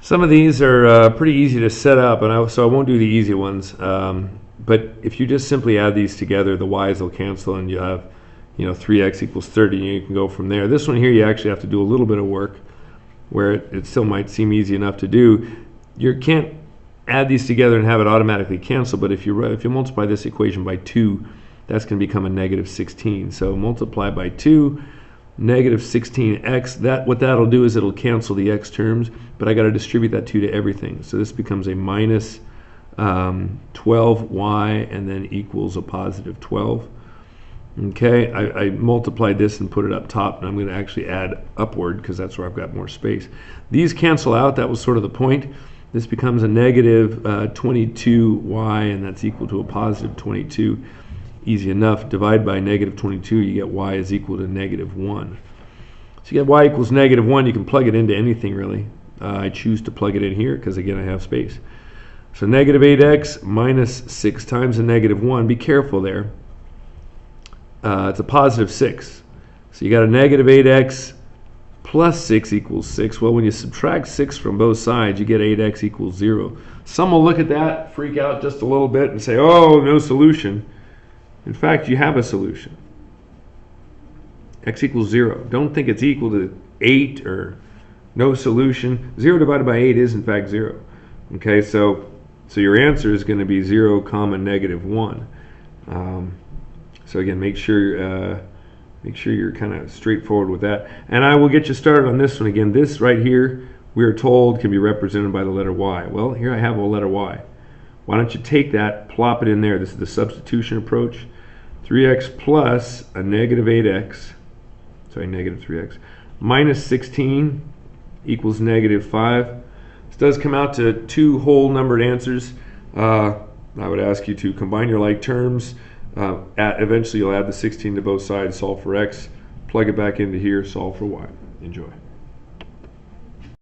Some of these are pretty easy to set up, and so I won't do the easy ones. But if you just simply add these together, the y's will cancel, and you have, 3x equals 30, and you can go from there. This one here, you actually have to do a little bit of work, where it still might seem easy enough to do. You can't add these together and have it automatically cancel, but if you multiply this equation by 2, that's going to become a negative 16. So multiply by 2. Negative 16x, what that'll do is it'll cancel the x terms, but I got to distribute that 2 to everything. So this becomes a minus 12y and then equals a positive 12. Okay, I multiplied this and put it up top, and I'm going to actually add upward because that's where I've got more space. These cancel out. That was sort of the point. This becomes a negative 22y, and that's equal to a positive 22. Easy enough. Divide by negative 22, you get y is equal to negative 1. So you get y equals negative 1. You can plug it into anything, really. I choose to plug it in here because, again, I have space. So negative 8x minus 6 times a negative 1. Be careful there. It's a positive 6. So you got a negative 8x plus 6 equals 6. Well, when you subtract 6 from both sides, you get 8x equals 0. Some will look at that, freak out just a little bit, and say, oh, no solution. In fact, you have a solution. X equals 0. Don't think it's equal to 8 or no solution. 0 divided by 8 is, in fact, 0. Okay, so your answer is going to be 0 comma negative 1. So again, make sure you're kind of straightforward with that. And I will get you started on this one again. This right here, we are told, can be represented by the letter y. Well, here I have a letter y. Why don't you take that, plop it in there. This is the substitution approach. 3x plus a negative 8x, sorry, negative 3x, minus 16 equals negative 5. This does come out to 2 whole numbered answers. I would ask you to combine your like terms. Eventually you'll add the 16 to both sides, solve for x, plug it back into here, solve for y. Enjoy.